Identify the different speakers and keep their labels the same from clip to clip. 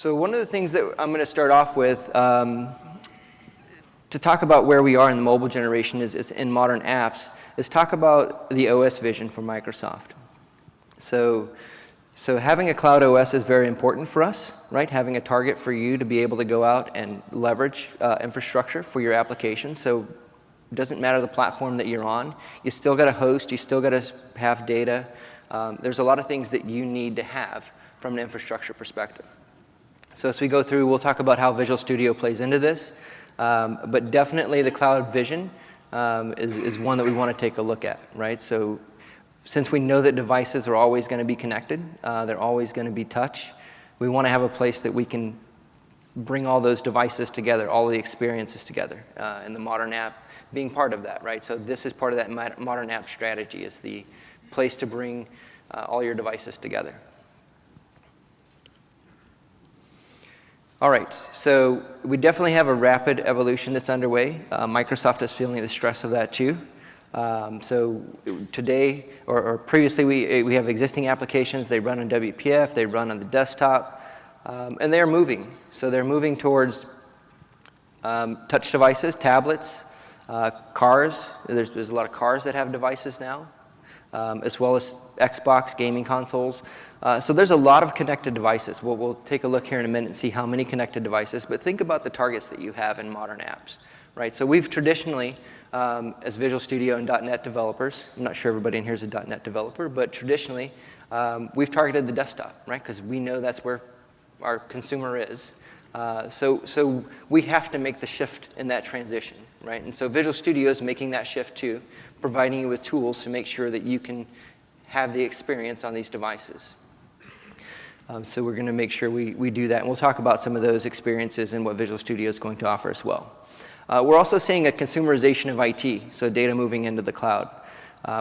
Speaker 1: So one of the things that I'm going to start off with to talk about where we are in the mobile generation is in modern apps, is talk about the OS vision for Microsoft. So having a cloud OS is very important for us, right? Having a target for you to be able to go out and leverage infrastructure for your application. So it doesn't matter the platform that you're on. You still got to host. You still got to have data. There's a lot of things that you need to have from an infrastructure perspective. So as we go through, we'll talk about how Visual Studio plays into this. But definitely the cloud vision is one that we want to take a look at, right? So since we know that devices are always going to be connected, they're always going to be touch, we want to have a place that we can bring all those devices together, all the experiences together, and the modern app being part of that, right? So this is part of that modern app strategy, is the place to bring all your devices together. All right, so we definitely have a rapid evolution that's underway. Microsoft is feeling the stress of that too. So today, or previously, we have existing applications. They run on WPF, they run on the desktop, and they're moving. So they're moving towards touch devices, tablets, cars. There's a lot of cars that have devices now, as well as Xbox gaming consoles. So there's a lot of connected devices. We'll take a look here in a minute and see how many connected devices, but think about the targets that you have in modern apps, right? So we've traditionally, as Visual Studio and .NET developers, I'm not sure everybody in here is a .NET developer, but traditionally, we've targeted the desktop, right? Because we know that's where our consumer is. So we have to make the shift in that transition, right? And so Visual Studio is making that shift too, providing you with tools to make sure that you can have the experience on these devices. So we're going to make sure we do that, and we'll talk about some of those experiences and what Visual Studio is going to offer as well. We're also seeing a consumerization of IT, so data moving into the cloud.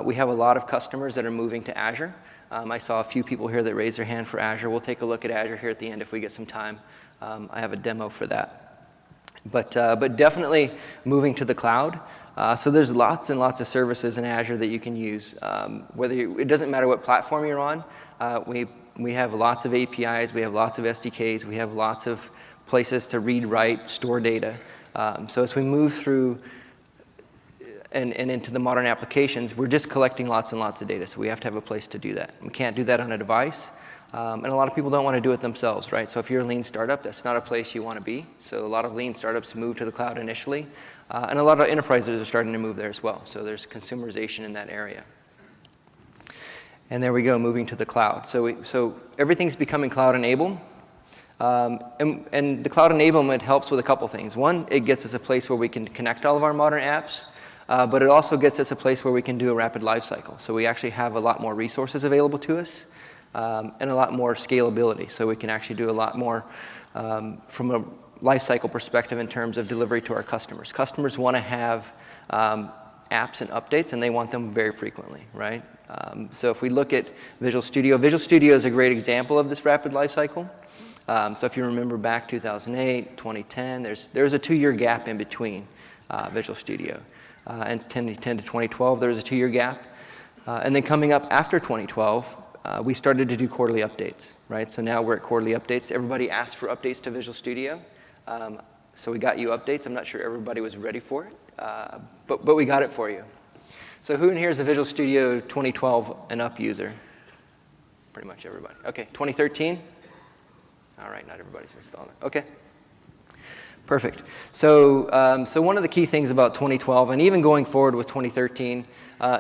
Speaker 1: We have a lot of customers that are moving to Azure. I saw a few people here that raised their hand for Azure. We'll take a look at Azure here at the end if we get some time. I have a demo for that. But definitely moving to the cloud. So there's lots and lots of services in Azure that you can use. It doesn't matter what platform you're on. We have lots of APIs. We have lots of SDKs. We have lots of places to read, write, store data. So as we move through and into the modern applications, we're just collecting lots and lots of data. So we have to have a place to do that. We can't do that on a device. And a lot of people don't want to do it themselves, right? So if you're a lean startup, that's not a place you want to be. So a lot of lean startups move to the cloud initially. And a lot of enterprises are starting to move there as well. So there's consumerization in that area. And there we go, moving to the cloud. So everything's becoming cloud-enabled. And the cloud enablement helps with a couple things. One, it gets us a place where we can connect all of our modern apps. But it also gets us a place where we can do a rapid lifecycle. So we actually have a lot more resources available to us. And a lot more scalability. So we can actually do a lot more from a lifecycle perspective in terms of delivery to our customers. Customers want to have apps and updates, and they want them very frequently, right? So if we look at Visual Studio is a great example of this rapid lifecycle. So if you remember back 2008, 2010, there's a 2-year gap in between Visual Studio. And 2010 to 2012, there was a 2-year gap. And then coming up after 2012, we started to do quarterly updates, right? So now we're at quarterly updates. Everybody asked for updates to Visual Studio. So we got you updates. I'm not sure everybody was ready for it, but we got it for you. So who in here is a Visual Studio 2012 and up user? Pretty much everybody. Okay, 2013? All right, not everybody's installed it. Okay, perfect. So, so one of the key things about 2012, and even going forward with 2013,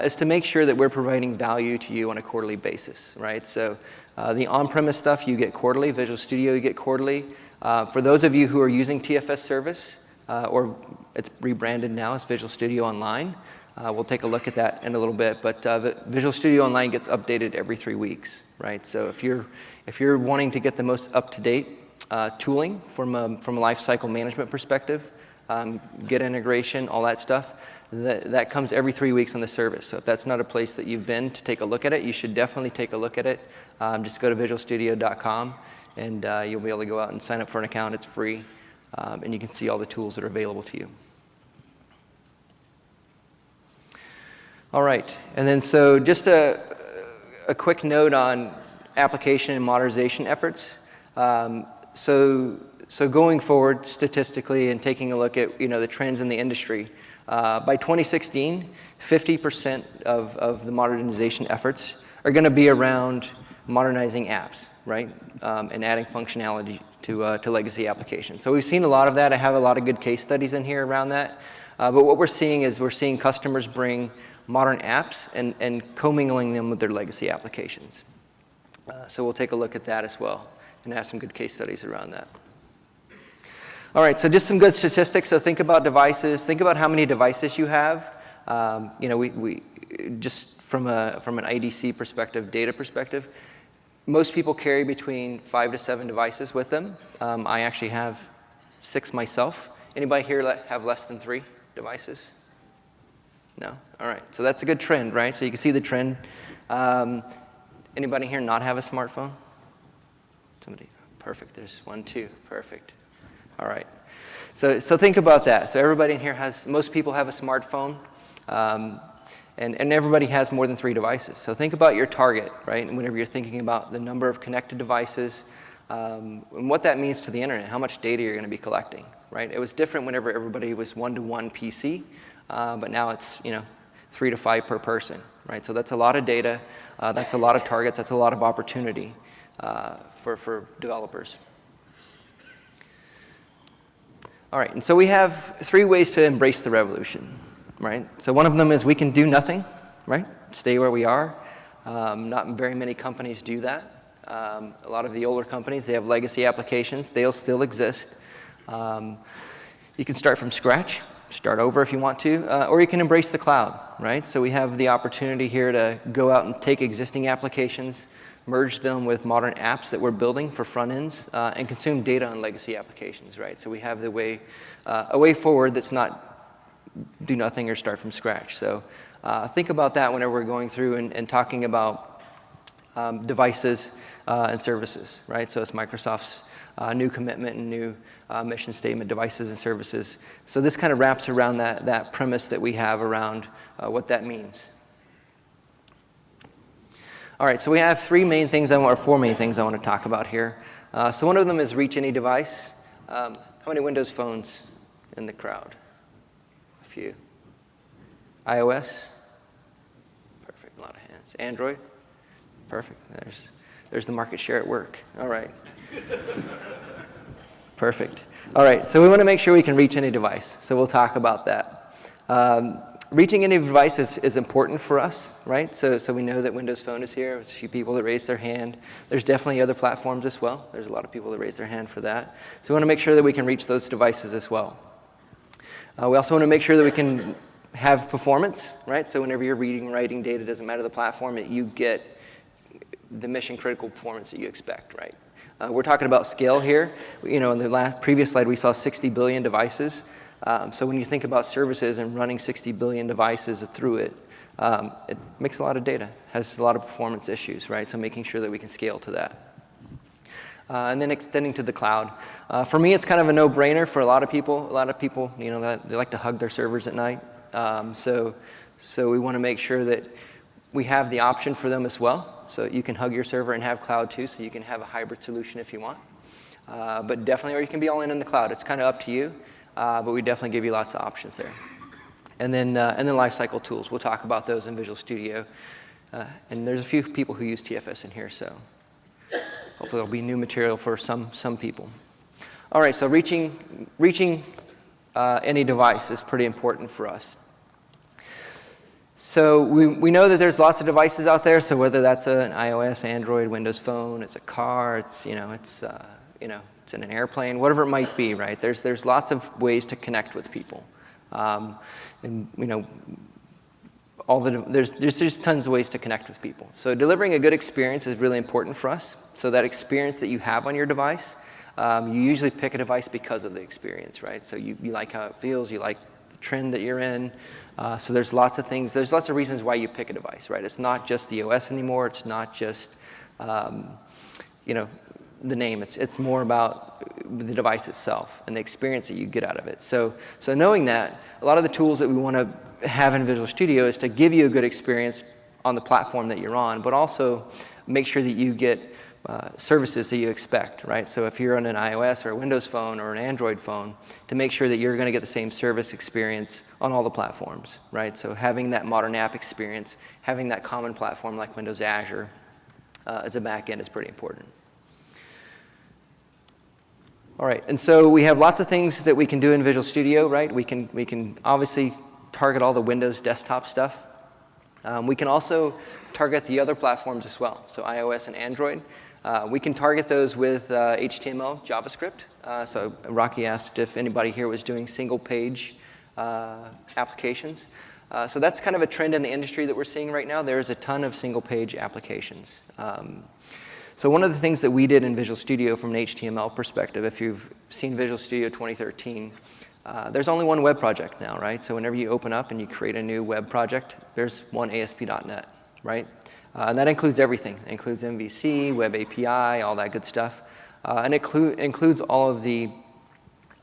Speaker 1: is to make sure that we're providing value to you on a quarterly basis, right? So the on-premise stuff you get quarterly, Visual Studio you get quarterly. For those of you who are using TFS service, or it's rebranded now as Visual Studio Online, we'll take a look at that in a little bit, but Visual Studio Online gets updated every 3 weeks, right? So if you're wanting to get the most up-to-date tooling from a lifecycle management perspective, get integration, all that stuff, that comes every 3 weeks on the service. So if that's not a place that you've been to take a look at it, you should definitely take a look at it. Just go to visualstudio.com, and you'll be able to go out and sign up for an account. It's free, and you can see all the tools that are available to you. All right, and then so just a quick note on application and modernization efforts. So going forward statistically and taking a look at the trends in the industry, by 2016, 50% of the modernization efforts are going to be around modernizing apps, right, and adding functionality to legacy applications. So we've seen a lot of that. I have a lot of good case studies in here around that. But what we're seeing is customers bring modern apps and commingling them with their legacy applications. So we'll take a look at that as well and have some good case studies around that. All right, so just some good statistics. So think about devices. Think about how many devices you have. We just from an IDC perspective, data perspective, most people carry between 5 to 7 devices with them. I actually have 6 myself. Anybody here have less than 3 devices? No? All right, so that's a good trend, right? So you can see the trend. Anybody here not have a smartphone? Somebody, perfect, there's 1, 2, perfect. All right, so think about that. So everybody in here most people have a smartphone, and everybody has more than 3 devices. So think about your target, right? And whenever you're thinking about the number of connected devices, and what that means to the internet, how much data you're going to be collecting, right? It was different whenever everybody was one-to-one PC, but now it's 3 to 5 per person, right? So that's a lot of data, that's a lot of targets, that's a lot of opportunity for developers. All right, and so we have 3 ways to embrace the revolution, right? So one of them is we can do nothing, right? Stay where we are. Not very many companies do that. A lot of the older companies, they have legacy applications. They'll still exist. You can start from scratch, start over if you want to, or you can embrace the cloud, right? So we have the opportunity here to go out and take existing applications, merge them with modern apps that we're building for front ends, and consume data on legacy applications, right? So we have a way forward that's not do nothing or start from scratch. So think about that whenever we're going through and talking about devices and services, right? So it's Microsoft's new commitment and new mission statement, devices and services. So this kind of wraps around that premise that we have around what that means. All right, so we have 4 main things I want to talk about here. So one of them is reach any device. How many Windows phones in the crowd? A few. iOS? Perfect, a lot of hands. Android? Perfect, there's the market share at work. All right. Perfect. All right, so we want to make sure we can reach any device. So we'll talk about that. Reaching any device is important for us, right? So we know that Windows Phone is here. There's a few people that raised their hand. There's definitely other platforms as well. There's a lot of people that raise their hand for that. So we want to make sure that we can reach those devices as well. We also want to make sure that we can have performance, right? So whenever you're reading and writing data, it doesn't matter the platform, you get the mission-critical performance that you expect, right? We're talking about scale here. In the previous slide, we saw 60 billion devices. So when you think about services and running 60 billion devices through it, it makes a lot of data, has a lot of performance issues, right? So making sure that we can scale to that. And then extending to the cloud. For me, it's kind of a no-brainer for a lot of people. A lot of people, they like to hug their servers at night. So we want to make sure that we have the option for them as well. So you can hug your server and have cloud too, so you can have a hybrid solution if you want. But definitely, or you can be all in the cloud. It's kind of up to you. But we definitely give you lots of options there. And then lifecycle tools. We'll talk about those in Visual Studio. And there's a few people who use TFS in here, so hopefully there'll be new material for some people. All right, so reaching any device is pretty important for us. So we know that there's lots of devices out there. So whether that's an iOS, Android, Windows Phone, it's a car, it's in an airplane, whatever it might be, right? There's lots of ways to connect with people, there's just tons of ways to connect with people. So delivering a good experience is really important for us. So that experience that you have on your device, you usually pick a device because of the experience, right? So you like how it feels, you like the trend that you're in. So there's lots of things, there's lots of reasons why you pick a device, right? It's not just the OS anymore. It's not just, the name. It's more about the device itself and the experience that you get out of it. So knowing that, a lot of the tools that we want to have in Visual Studio is to give you a good experience on the platform that you're on, but also make sure that you get services that you expect, right? So if you're on an iOS or a Windows phone or an Android phone, to make sure that you're going to get the same service experience on all the platforms, right? So having that modern app experience, having that common platform like Windows Azure as a backend is pretty important. All right, and so we have lots of things that we can do in Visual Studio, right? We can obviously target all the Windows desktop stuff. We can also target the other platforms as well, so iOS and Android. We can target those with HTML, JavaScript. So Rocky asked if anybody here was doing single-page applications. So that's kind of a trend in the industry that we're seeing right now. There's a ton of single-page applications. So one of the things that we did in Visual Studio from an HTML perspective, if you've seen Visual Studio 2013, there's only one web project now, right? So whenever you open up and you create a new web project, there's one ASP.NET, right? And that includes everything. It includes MVC, Web API, all that good stuff. And it includes all of the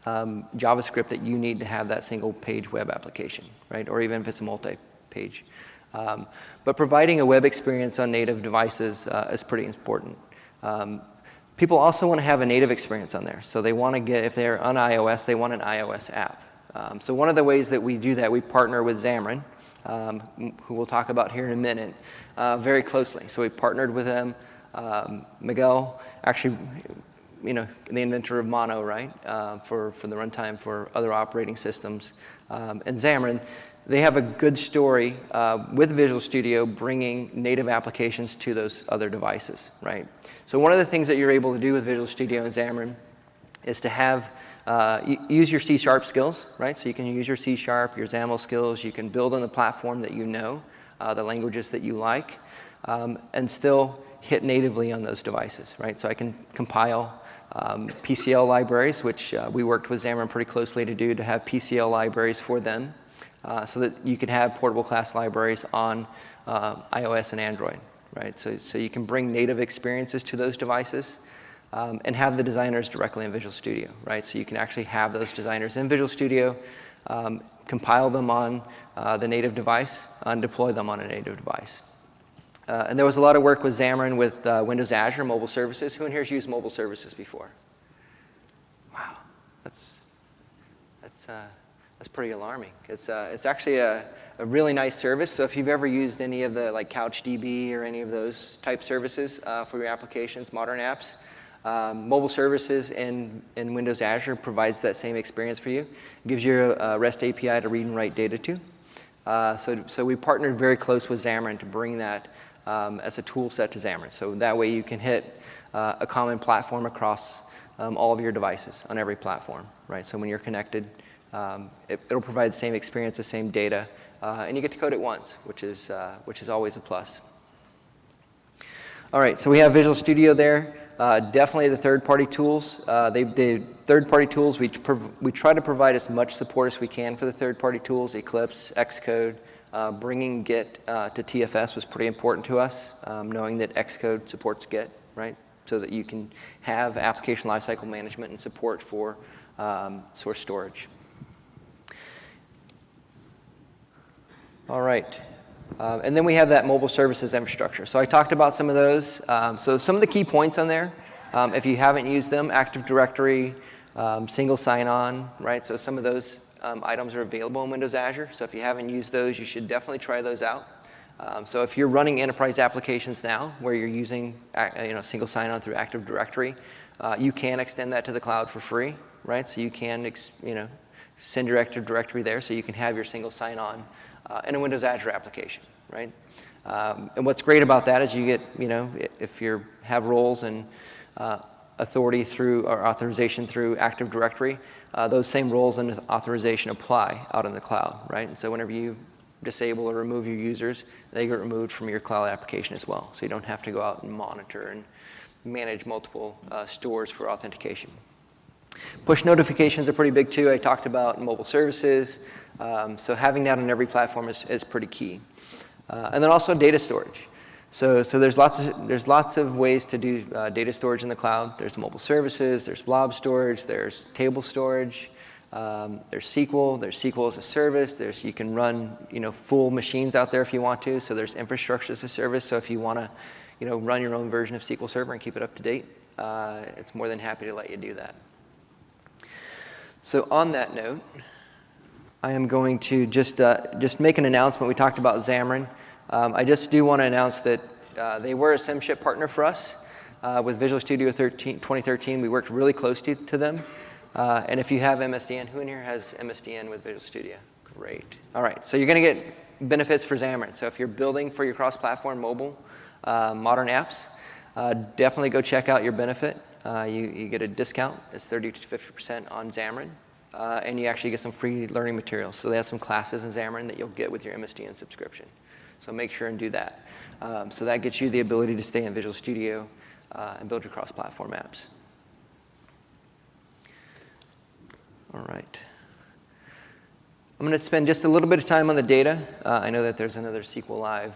Speaker 1: JavaScript that you need to have that single-page web application, right? Or even if it's a multi-page. But providing a web experience on native devices is pretty important. People also want to have a native experience on there. So they want to get, if they're on iOS, they want an iOS app. So one of the ways that we do that, we partner with Xamarin, who we'll talk about here in a minute, very closely. So we partnered with them. Miguel, actually, you know, the inventor of Mono, right, for the runtime for other operating systems. And Xamarin, they have a good story with Visual Studio bringing native applications to those other devices, right? So one of the things that you're able to do with Visual Studio and Xamarin is to have, use your C# skills, right? So you can use your C#, your XAML skills. You can build on the platform that you know, the languages that you like, and still hit natively on those devices, right? So I can compile PCL libraries, which we worked with Xamarin pretty closely to do, to have PCL libraries for them, so that you could have portable class libraries on iOS and Android, right? So you can bring native experiences to those devices and have the designers directly in Visual Studio, right? So you can actually have those designers in Visual Studio, compile them on the native device, and deploy them on a native device. And there was a lot of work with Xamarin with Windows Azure mobile services. Who in here has used mobile services before? Wow, that's pretty alarming. It's actually a really nice service. So if you've ever used any of the like CouchDB or any of those type services for your applications, modern apps, mobile services in Windows Azure provides that same experience for you. It gives you a REST API to read and write data to. So we partnered very close with Xamarin to bring that as a tool set to Xamarin. So that way you can hit a common platform across all of your devices on every platform, right? So when you're connected, it'll provide the same experience, the same data, and you get to code it once, which is always a plus. All right, so we have Visual Studio there. Definitely the third-party tools. The third-party tools, we try to provide as much support as we can for the third-party tools, Eclipse, Xcode. Bringing Git to TFS was pretty important to us, knowing that Xcode supports Git, right? So that you can have application lifecycle management and support for source storage. All right. And then we have that mobile services infrastructure. So I talked about some of those. So some of the key points on there, if you haven't used them, Active Directory, single sign-on, right? So some of those items are available in Windows Azure. So if you haven't used those, you should definitely try those out. So if you're running enterprise applications now where you're using single sign-on through Active Directory, you can extend that to the cloud for free, right? So you can send your Active Directory there so you can have your single sign-on in a Windows Azure application, right? And what's great about that is you get, if you have roles and authority through or authorization through Active Directory, those same roles and authorization apply out in the cloud, right? And so whenever you disable or remove your users, they get removed from your cloud application as well. So you don't have to go out and monitor and manage multiple stores for authentication. Push notifications are pretty big too. I talked about mobile services. So having that on every platform is pretty key. And then also data storage. So there's lots of ways to do data storage in the cloud. There's mobile services, there's blob storage, there's table storage, there's SQL as a service. You can run full machines out there if you want to. So there's infrastructure as a service. So if you want to run your own version of SQL Server and keep it up to date, it's more than happy to let you do that. So on that note, I am going to just make an announcement. We talked about Xamarin. I just do want to announce that they were a SimShip partner for us with Visual Studio 2013. We worked really closely to them. And if you have MSDN, who in here has MSDN with Visual Studio? Great. All right, so you're going to get benefits for Xamarin. So if you're building for your cross-platform mobile modern apps, definitely go check out your benefit. You get a discount. It's 30 to 50% on Xamarin. And you actually get some free learning materials. So they have some classes in Xamarin that you'll get with your MSDN subscription. So make sure and do that. So that gets you the ability to stay in Visual Studio and build your cross-platform apps. All right. I'm going to spend just a little bit of time on the data. I know that there's another SQL Live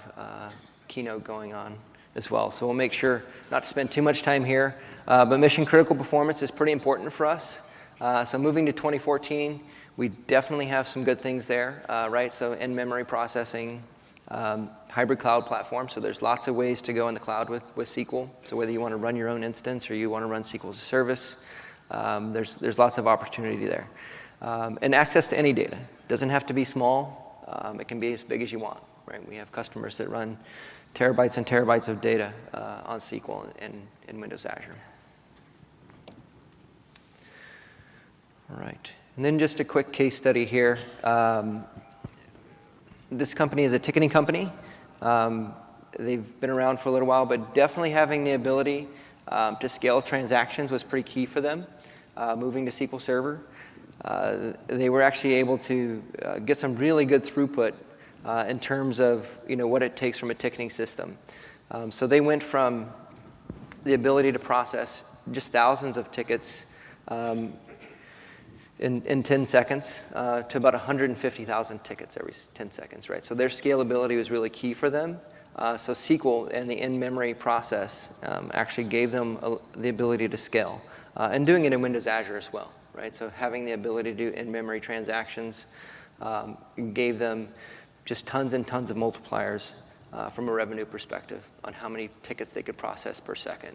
Speaker 1: keynote going on as well. So we'll make sure not to spend too much time here. But mission-critical performance is pretty important for us. So moving to 2014, we definitely have some good things there, right? So in-memory processing, hybrid cloud platform. So there's lots of ways to go in the cloud with SQL. So whether you want to run your own instance or you want to run SQL as a service, there's lots of opportunity there. And access to any data. Doesn't have to be small. It can be as big as you want, right? We have customers that run terabytes and terabytes of data on SQL in Windows Azure. All right. And then just a quick case study here. This company is a ticketing company. They've been around for a little while, but definitely having the ability to scale transactions was pretty key for them, moving to SQL Server. They were actually able to get some really good throughput in terms of what it takes from a ticketing system. So they went from the ability to process just thousands of tickets in 10 seconds to about 150,000 tickets every 10 seconds, right? So their scalability was really key for them. So SQL and the in-memory process actually gave them the ability to scale, and doing it in Windows Azure as well, right? So having the ability to do in-memory transactions gave them just tons and tons of multipliers from a revenue perspective on how many tickets they could process per second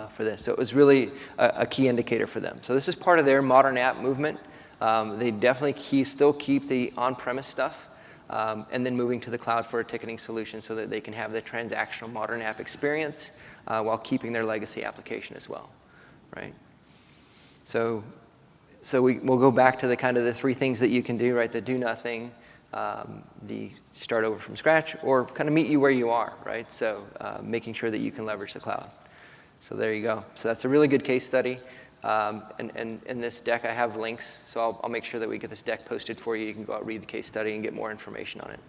Speaker 1: for this. So it was really a key indicator for them. So this is part of their modern app movement. They definitely still keep the on-premise stuff, and then moving to the cloud for a ticketing solution so that they can have the transactional modern app experience while keeping their legacy application as well, right? So we'll go back to the kind of the three things that you can do, right? The do nothing, the start over from scratch, or kind of meet you where you are, right? So making sure that you can leverage the cloud. So there you go. So that's a really good case study. And in this deck, I have links. So I'll make sure that we get this deck posted for you. You can go out, read the case study, and get more information on it.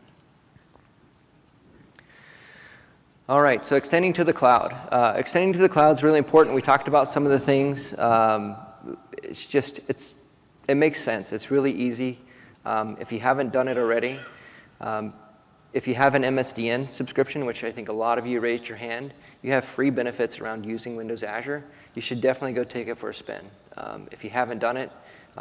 Speaker 1: All right, so extending to the cloud. Extending to the cloud is really important. We talked about some of the things. It makes sense. It's really easy. If you haven't done it already, if you have an MSDN subscription, which I think a lot of you raised your hand, you have free benefits around using Windows Azure. You should definitely go take it for a spin. If you haven't done it,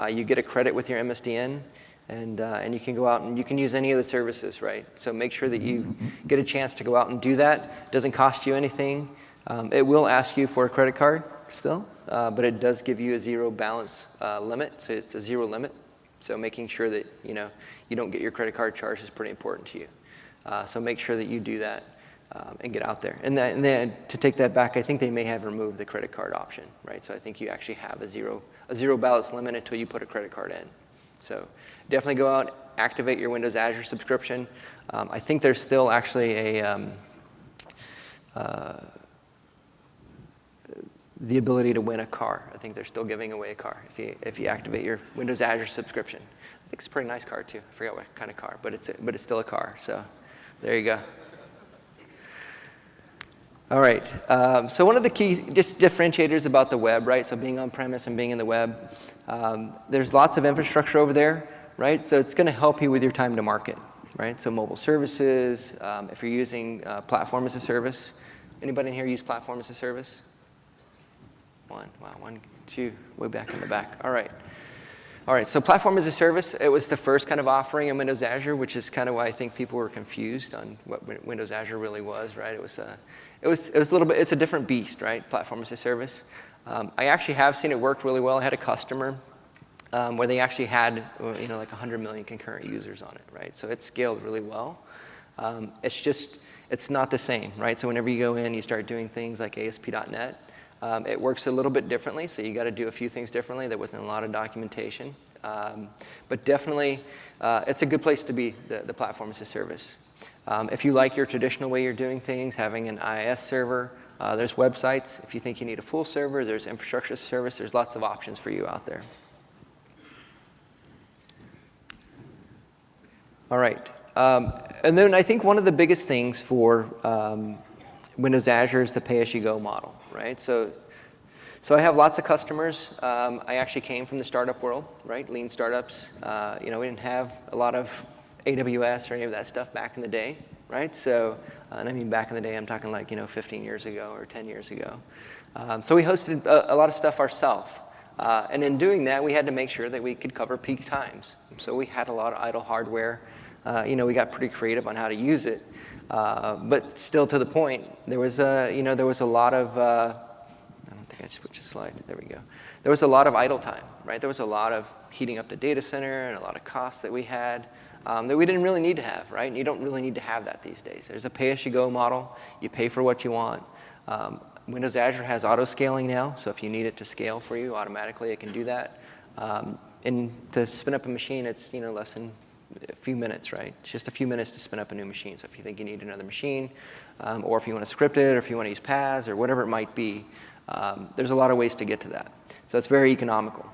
Speaker 1: you get a credit with your MSDN, and you can go out and you can use any of the services, right? So make sure that you get a chance to go out and do that. It doesn't cost you anything. It will ask you for a credit card still, but it does give you a zero balance limit, so it's a zero limit. So making sure that you don't get your credit card charged is pretty important to you. So make sure that you do that and get out there. And then to take that back, I think they may have removed the credit card option, right? So I think you actually have a zero balance limit until you put a credit card in. So definitely go out, activate your Windows Azure subscription. I think there's still actually the ability to win a car. I think they're still giving away a car if you activate your Windows Azure subscription. I think it's a pretty nice car too. I forgot what kind of car, but it's still a car. So there you go. All right. So one of the key just differentiators about the web, right? So being on premise and being in the web, there's lots of infrastructure over there, right? So it's going to help you with your time to market, right? So mobile services, if you're using platform as a service. Anybody in here use platform as a service? One, wow, one, two, way back in the back. All right. All right, so platform as a service, it was the first kind of offering in Windows Azure, which is kind of why I think people were confused on what Windows Azure really was, right? It was a little bit, it's a different beast, right? Platform as a service. I actually have seen it work really well. I had a customer where they actually had, like 100 million concurrent users on it, right? So it scaled really well. It's not the same, right? So whenever you go in, you start doing things like ASP.NET. It works a little bit differently, so you got to do a few things differently. There wasn't a lot of documentation. But definitely, it's a good place to be, the platform as a service. If you like your traditional way you're doing things, having an IIS server, there's websites. If you think you need a full server, there's infrastructure as a service. There's lots of options for you out there. All right. And then I think one of the biggest things for Windows Azure is the pay-as-you-go model, right? So I have lots of customers. I actually came from the startup world, right? Lean startups. We didn't have a lot of AWS or any of that stuff back in the day, right? So, and I mean back in the day, I'm talking like 15 years ago or 10 years ago. So we hosted a lot of stuff ourselves. And in doing that, we had to make sure that we could cover peak times. So we had a lot of idle hardware. We got pretty creative on how to use it. But still to the point, there was a lot of, I don't think I switched the slide. There we go. There was a lot of idle time, right? There was a lot of heating up the data center and a lot of costs that we had that we didn't really need to have, right? And you don't really need to have that these days. There's a pay-as-you-go model. You pay for what you want. Windows Azure has auto-scaling now, so if you need it to scale for you automatically, it can do that. And to spin up a machine, it's less than a few minutes, right? It's just a few minutes to spin up a new machine. So if you think you need another machine, or if you want to script it, or if you want to use PaaS, or whatever it might be, there's a lot of ways to get to that. So it's very economical.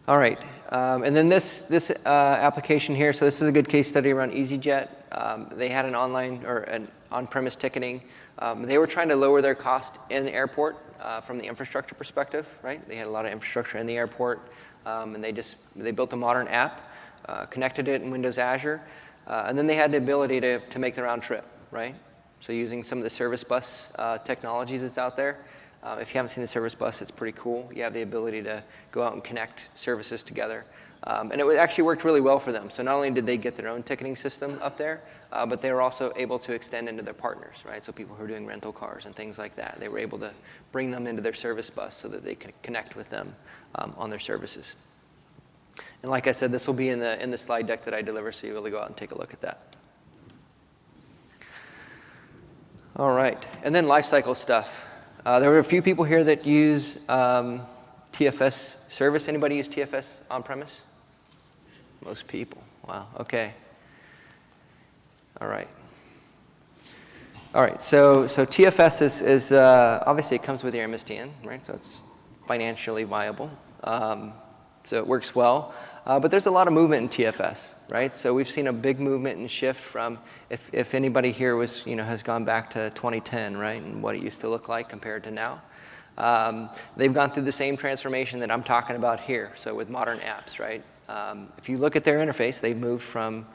Speaker 1: All right, and then this application here, so this is a good case study around Easyjet. They had an online or an on-premise ticketing. They were trying to lower their cost in the airport from the infrastructure perspective, right? They had a lot of infrastructure in the airport, and they built a modern app, connected it in Windows Azure, and then they had the ability to make the round trip, right? So using some of the service bus technologies that's out there. If you haven't seen the service bus, it's pretty cool. You have the ability to go out and connect services together. And it actually worked really well for them. So not only did they get their own ticketing system up there, but they were also able to extend into their partners, right? So people who are doing rental cars and things like that, they were able to bring them into their service bus so that they could connect with them on their services. And like I said, this will be in the slide deck that I deliver, so you'll be able to go out and take a look at that. All right, and then lifecycle stuff. There were a few people here that use TFS service. Anybody use TFS on-premise? Most people. Wow, okay. All right. All right, so TFS is obviously it comes with your MSDN, right? So it's financially viable. So it works well. But there's a lot of movement in TFS, right? So we've seen a big movement and shift from, if anybody here has gone back to 2010, right, and what it used to look like compared to now. They've gone through the same transformation that I'm talking about here, so with modern apps, right? If you look at their interface, they've moved from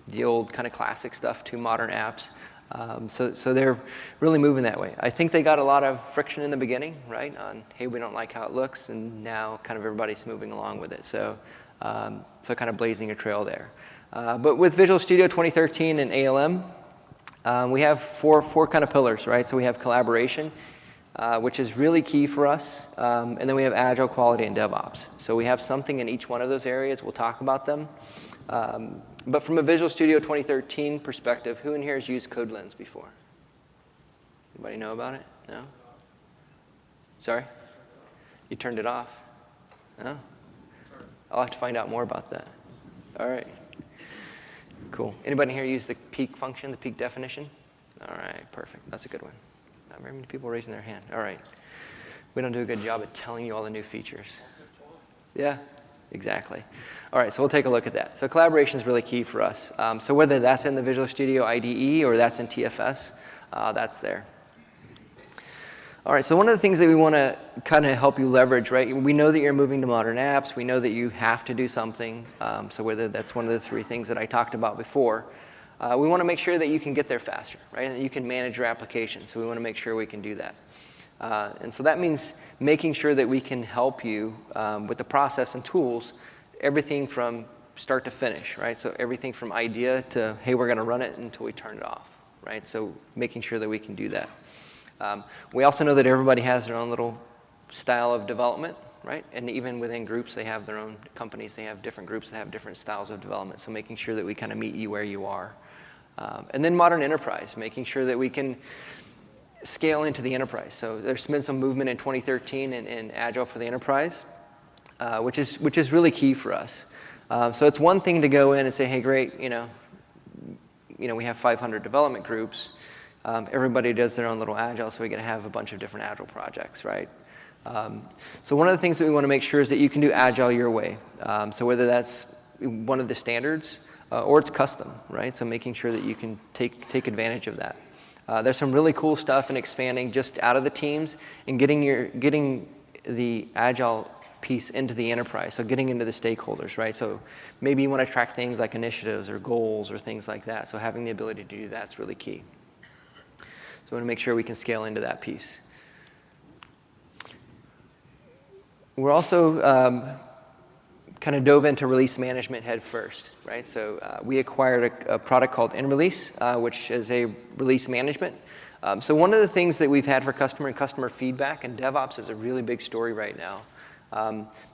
Speaker 1: the old kind of classic stuff to modern apps. So they're really moving that way. I think they got a lot of friction in the beginning, right, on, hey, we don't like how it looks, and now kind of everybody's moving along with it. So kind of blazing a trail there. But with Visual Studio 2013 and ALM, we have four kind of pillars, right? So we have collaboration, which is really key for us. And then we have Agile, quality, and DevOps. So we have something in each one of those areas. We'll talk about them. But from a Visual Studio 2013 perspective, who in here has used CodeLens before? Anybody know about it? No? Sorry? You turned it off? No? I'll have to find out more about that. All right. Cool. Anybody here use the peak function, the peak definition? All right, perfect. That's a good one. Not very many people raising their hand. All right. We don't do a good job at telling you all the new features. Yeah, exactly. All right, so we'll take a look at that. So collaboration is really key for us. So whether that's in the Visual Studio IDE or that's in TFS, that's there. All right, so one of the things that we want to kind of help you leverage, right? We know that you're moving to modern apps. We know that you have to do something. So whether that's one of the three things that I talked about before, we want to make sure that you can get there faster, right? And that you can manage your application. So we want to make sure we can do that. And so that means making sure that we can help you with the process and tools, everything from start to finish, right? So everything from idea to, hey, we're going to run it until we turn it off, right? So making sure that we can do that. We also know that everybody has their own little style of development, right? And even within groups, they have their own companies. They have different groups that have different styles of development. So making sure that we kind of meet you where you are. And then modern enterprise, making sure that we can scale into the enterprise. So there's been some movement in 2013 in Agile for the enterprise, which is really key for us. So it's one thing to go in and say, hey, great, we have 500 development groups. Everybody does their own little Agile, so we can have a bunch of different Agile projects, right? So one of the things that we want to make sure is that you can do Agile your way. So whether that's one of the standards or it's custom, right? So making sure that you can take advantage of that. There's some really cool stuff in expanding just out of the teams and getting the Agile piece into the enterprise, so getting into the stakeholders, right? So maybe you want to track things like initiatives or goals or things like that. So having the ability to do that's really key. So we want to make sure we can scale into that piece. We're also kind of dove into release management head first, right? So we acquired a product called InRelease, which is a release management. So one of the things that we've had for customer feedback, and DevOps is a really big story right now,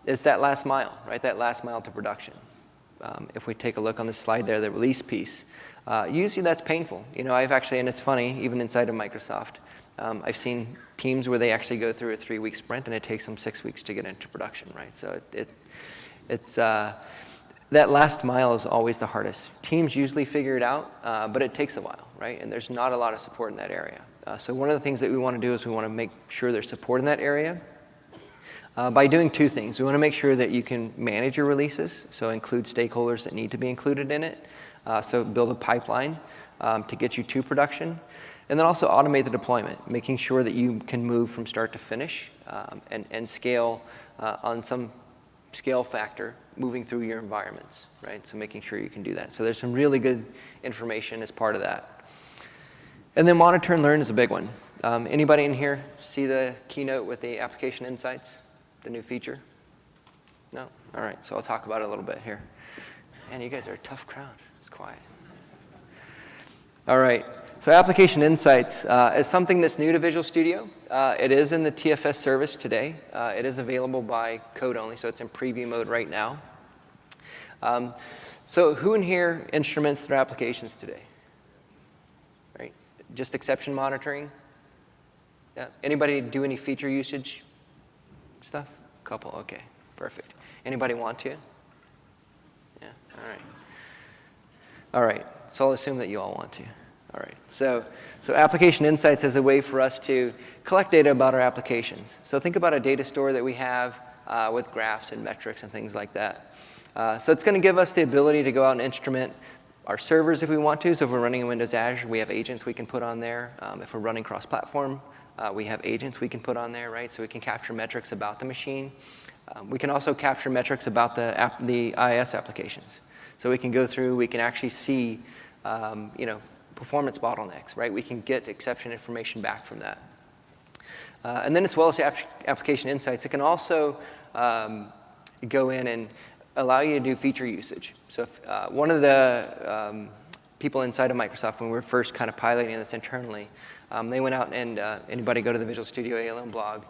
Speaker 1: is that last mile, right? That last mile to production. If we take a look on the slide there, the release piece, usually that's painful. I've actually, and it's funny, even inside of Microsoft, I've seen teams where they actually go through a 3-week sprint and it takes them 6 weeks to get into production, right? So it's that last mile is always the hardest. Teams usually figure it out, but it takes a while, right? And there's not a lot of support in that area. So one of the things that we want to do is we want to make sure there's support in that area by doing 2 things. We want to make sure that you can manage your releases, so include stakeholders that need to be included in it. So build a pipeline to get you to production. And then also automate the deployment, making sure that you can move from start to finish and scale on some scale factor moving through your environments, right? So making sure you can do that. So there's some really good information as part of that. And then monitor and learn is a big one. Anybody in here see the Keynote with the application insights, the new feature? No? All right, so I'll talk about it a little bit here. Man, you guys are a tough crowd. It's quiet. All right. So application insights is something that's new to Visual Studio. It is in the TFS service today. It is available by code only, so it's in preview mode right now. So who in here instruments their applications today? Right? Just exception monitoring? Yeah. Anybody do any feature usage stuff? A couple, okay, perfect. Anybody want to? Yeah, all right. All right, so I'll assume that you all want to. All right, so application insights is a way for us to collect data about our applications. So think about a data store that we have with graphs and metrics and things like that. So it's going to give us the ability to go out and instrument our servers if we want to. So if we're running in Windows Azure, we have agents we can put on there. If we're running cross-platform, we have agents we can put on there, right? So we can capture metrics about the machine. We can also capture metrics about the IIS applications. So we can go through, we can actually see, performance bottlenecks, right? We can get exception information back from that. And then as well as application insights, it can also go in and allow you to do feature usage. So if, one of the people inside of Microsoft, when we were first kind of piloting this internally, they went out and anybody go to the Visual Studio ALM blog,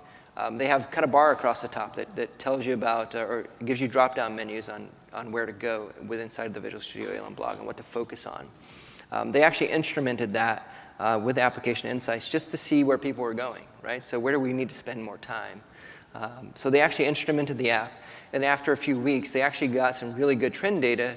Speaker 1: they have kind of bar across the top that tells you about or gives you drop-down menus on where to go inside the Visual Studio ALM blog and what to focus on. They actually instrumented that with application insights just to see where people were going, right? So where do we need to spend more time? So they actually instrumented the app, and after a few weeks, they actually got some really good trend data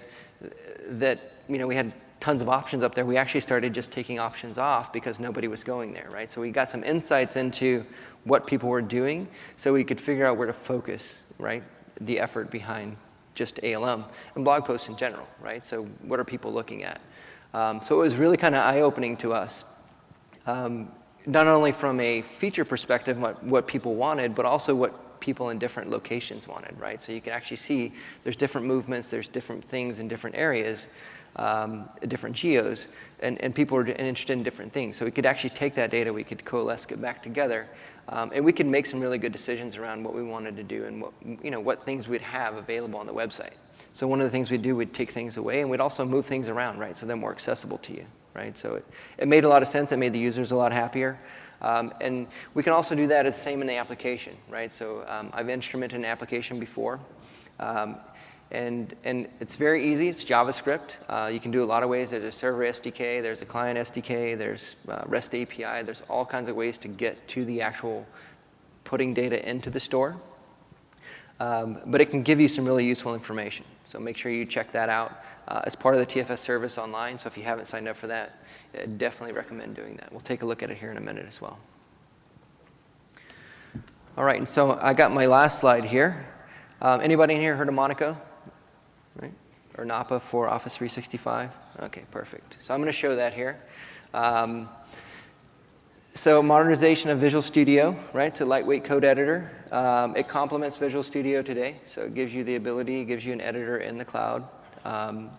Speaker 1: that, we had tons of options up there. We actually started just taking options off because nobody was going there, right? So we got some insights into what people were doing so we could figure out where to focus, right, the effort behind just ALM and blog posts in general, right? So what are people looking at? So it was really kind of eye-opening to us, not only from a feature perspective, what people wanted, but also what people in different locations wanted, right? So you can actually see there's different movements, there's different things in different areas, different geos, and people are interested in different things. So we could actually take that data, we could coalesce it back together, And we could make some really good decisions around what we wanted to do and what things we'd have available on the website. So one of the things we'd do, we'd take things away, and we'd also move things around, right? So they're more accessible to you, right? So it made a lot of sense. It made the users a lot happier. And we can also do that as same in the application, right? So I've instrumented an application before. And it's very easy. It's JavaScript. You can do a lot of ways. There's a server SDK. There's a client SDK. There's REST API. There's all kinds of ways to get to the actual putting data into the store. But it can give you some really useful information. So make sure you check that out. It's part of the TFS service online. So if you haven't signed up for that, I definitely recommend doing that. We'll take a look at it here in a minute as well. All right. And so I got my last slide here. Anybody in here heard of Monaco? Right? Or Napa for Office 365? OK, perfect. So I'm going to show that here. So modernization of Visual Studio, right? It's a lightweight code editor. It complements Visual Studio today. So it gives you the ability, it gives you an editor in the cloud. And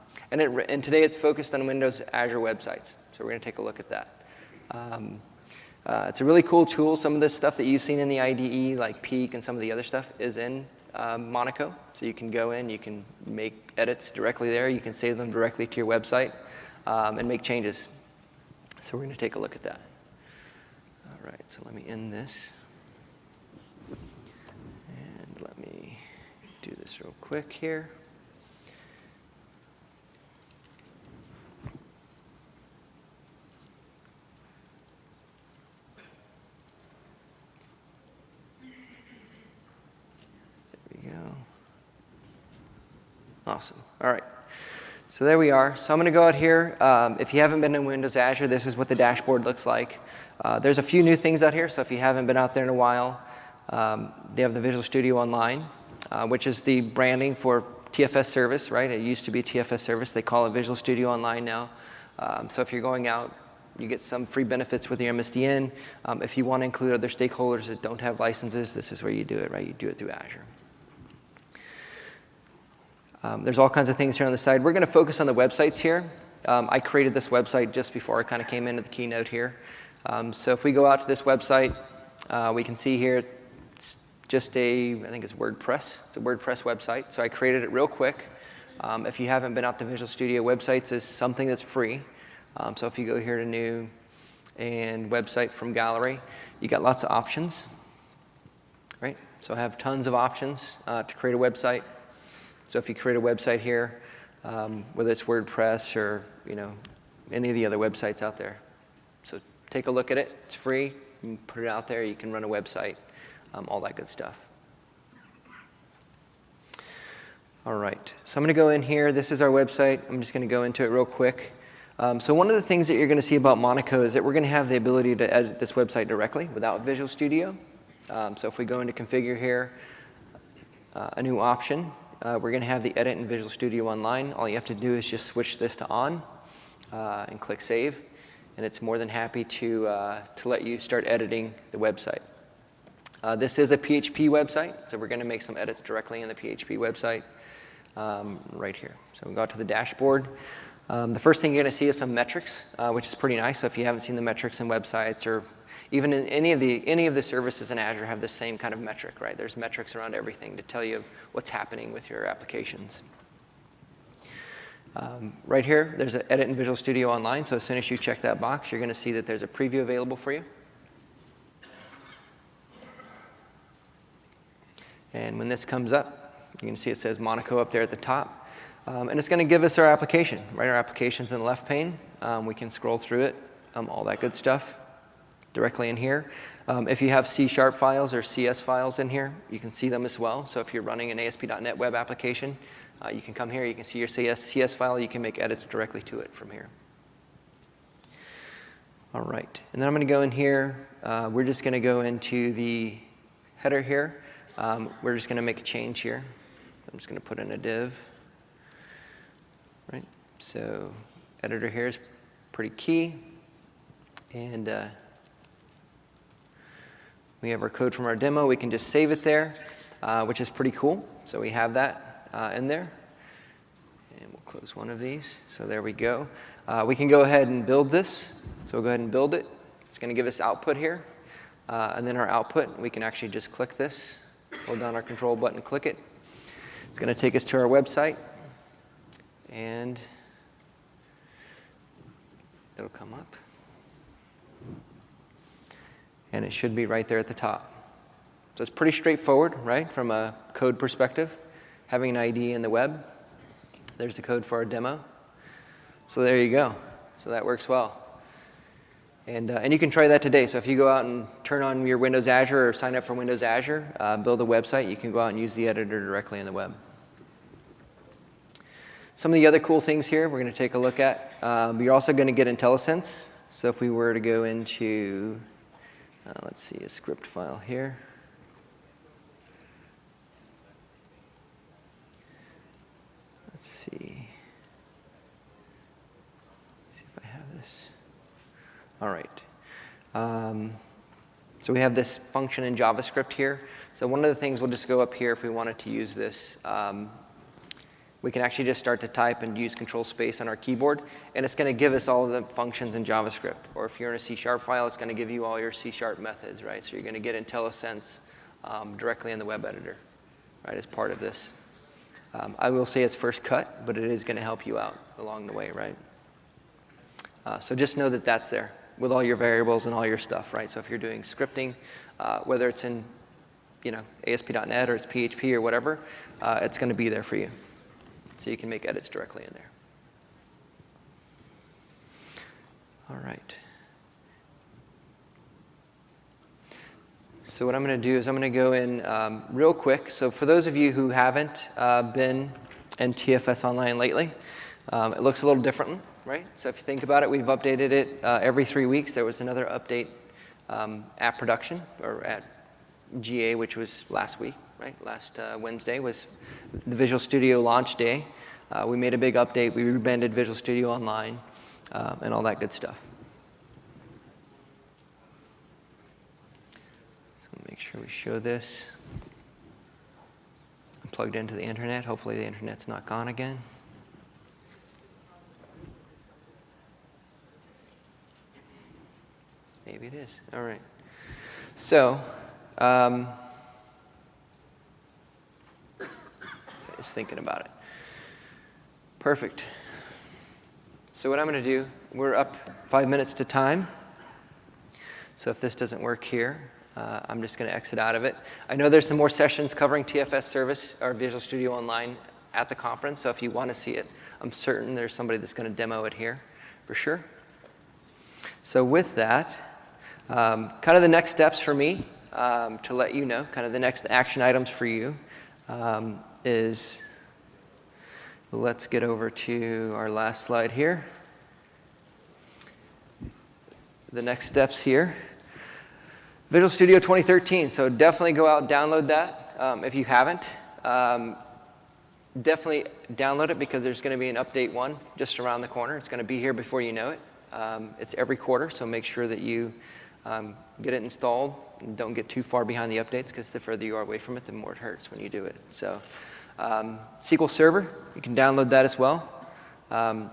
Speaker 1: today it's focused on Windows Azure websites. So we're going to take a look at that. It's a really cool tool. Some of the stuff that you've seen in the IDE, like Peak and some of the other stuff, is in Monaco. So you can go in, you can make edits directly there. You can save them directly to your website and make changes. So we're going to take a look at that. All right, so let me end this. And let me do this real quick here. Awesome. All right. So there we are. So I'm going to go out here. If you haven't been in Windows Azure, this is what the dashboard looks like. There's a few new things out here. So if you haven't been out there in a while, they have the Visual Studio Online, which is the branding for TFS service, right? It used to be TFS service. They call it Visual Studio Online now. So if you're going out, you get some free benefits with your MSDN. If you want to include other stakeholders that don't have licenses, this is where you do it, right? You do it through Azure. There's all kinds of things here on the side. We're going to focus on the websites here. I created this website just before I kind of came into the keynote here. So if we go out to this website, we can see here it's just I think it's WordPress. It's a WordPress website. So I created it real quick. If you haven't been out to Visual Studio, websites is something that's free. So if you go here to New and Website from Gallery, you got lots of options, right? So I have tons of options to create a website. So if you create a website here, whether it's WordPress or any of the other websites out there, so take a look at it. It's free. You can put it out there. You can run a website, all that good stuff. All right. So I'm going to go in here. This is our website. I'm just going to go into it real quick. So one of the things that you're going to see about Monaco is that we're going to have the ability to edit this website directly without Visual Studio. So if we go into Configure here, a new option. We're going to have the edit in Visual Studio Online. All you have to do is just switch this to on and click Save. And it's more than happy to let you start editing the website. This is a PHP website, so we're going to make some edits directly in the PHP website right here. So we go to the dashboard. The first thing you're going to see is some metrics, which is pretty nice. So if you haven't seen the metrics in websites or even in any of the services in Azure have the same kind of metric, right? There's metrics around everything to tell you what's happening with your applications. Right here, there's an edit in Visual Studio Online. So as soon as you check that box, you're going to see that there's a preview available for you. And when this comes up, you can see it says Monaco up there at the top. And it's going to give us our application, right? Our application's in the left pane. We can scroll through it, all that good stuff. Directly in here. If you have C# files or CS files in here, you can see them as well. So if you're running an ASP.NET web application, you can come here, you can see your CS file, you can make edits directly to it from here. All right, and then I'm going to go in here. We're just going to go into the header here. We're just going to make a change here. I'm just going to put in a div. Right, so editor here is pretty key. And we have our code from our demo. We can just save it there, which is pretty cool. So we have that in there. And we'll close one of these. So there we go. We can go ahead and build this. So we'll go ahead and build it. It's going to give us output here. And then our output, we can actually just click this, hold down our control button, click it. It's going to take us to our website, and it'll come up. And it should be right there at the top. So it's pretty straightforward, right, from a code perspective, having an ID in the web. There's the code for our demo. So there you go. So that works well. And you can try that today. So if you go out and turn on your Windows Azure or sign up for Windows Azure, build a website, you can go out and use the editor directly in the web. Some of the other cool things here we're going to take a look at. You're also going to get IntelliSense. So if we were to go into, let's see, a script file here. Let's see. See if I have this. All right. So we have this function in JavaScript here. So one of the things, we'll just go up here if we wanted to use this. We can actually just start to type and use control space on our keyboard, and it's going to give us all of the functions in JavaScript. Or if you're in a C# file, it's going to give you all your C# methods, right? So you're going to get IntelliSense directly in the web editor, right, as part of this. I will say it's first cut, but it is going to help you out along the way, right? So just know that that's there with all your variables and all your stuff, right? So if you're doing scripting, whether it's in, ASP.NET or it's PHP or whatever, it's going to be there for you. So you can make edits directly in there. All right. So what I'm going to do is I'm going to go in real quick. So for those of you who haven't been in TFS Online lately, it looks a little different, right? So if you think about it, we've updated it every 3 weeks. There was another update at production, or at GA, which was last week, right? Last Wednesday was the Visual Studio launch day. We made a big update. We rebranded Visual Studio Online and all that good stuff. So make sure we show this. I'm plugged into the internet. Hopefully the internet's not gone again. Maybe it is. All right. So, just thinking about it. Perfect. So what I'm going to do, we're up 5 minutes to time. So if this doesn't work here, I'm just going to exit out of it. I know there's some more sessions covering TFS Service or Visual Studio Online at the conference. So if you want to see it, I'm certain there's somebody that's going to demo it here for sure. So with that, kind of the next steps for me, to let you know, kind of the next action items for you, is, let's get over to our last slide here. The next steps here. Visual Studio 2013, so definitely go out and download that if you haven't. Definitely download it because there's going to be an update 1 just around the corner. It's going to be here before you know it. It's every quarter, so make sure that you get it installed and don't get too far behind the updates, because the further you are away from it, the more it hurts when you do it. So SQL Server, you can download that as well.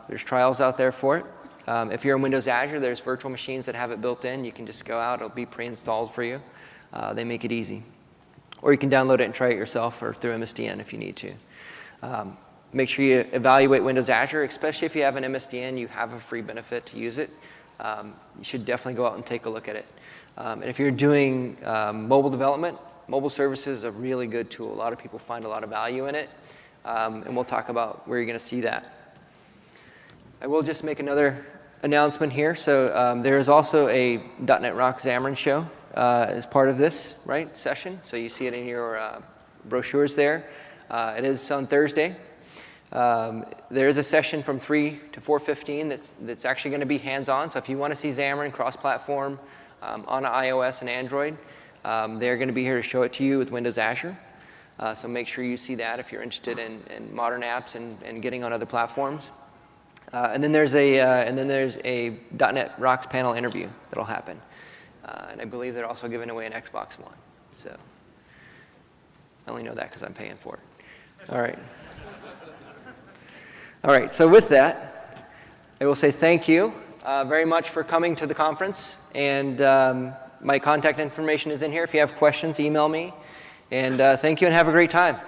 Speaker 1: There's trials out there for it. If you're in Windows Azure, there's virtual machines that have it built in. You can just go out. It'll be pre-installed for you. They make it easy. Or you can download it and try it yourself, or through MSDN if you need to. Make sure you evaluate Windows Azure, especially if you have an MSDN, you have a free benefit to use it. You should definitely go out and take a look at it. And if you're doing mobile development, mobile services is a really good tool. A lot of people find a lot of value in it, and we'll talk about where you're going to see that. I will just make another announcement here. So there is also a .NET Rocks Xamarin show as part of this session. So you see it in your brochures there. It is on Thursday. There is a session from 3 to 4:15 that's actually going to be hands-on. So if you want to see Xamarin cross-platform on iOS and Android, they're going to be here to show it to you with Windows Azure. So make sure you see that if you're interested in modern apps and getting on other platforms. And then there's a .NET Rocks panel interview that'll happen. And I believe they're also giving away an Xbox One. So I only know that because I'm paying for it. All right. All right, so with that, I will say thank you very much for coming to the conference. And My contact information is in here. If you have questions, email me. And thank you and have a great time.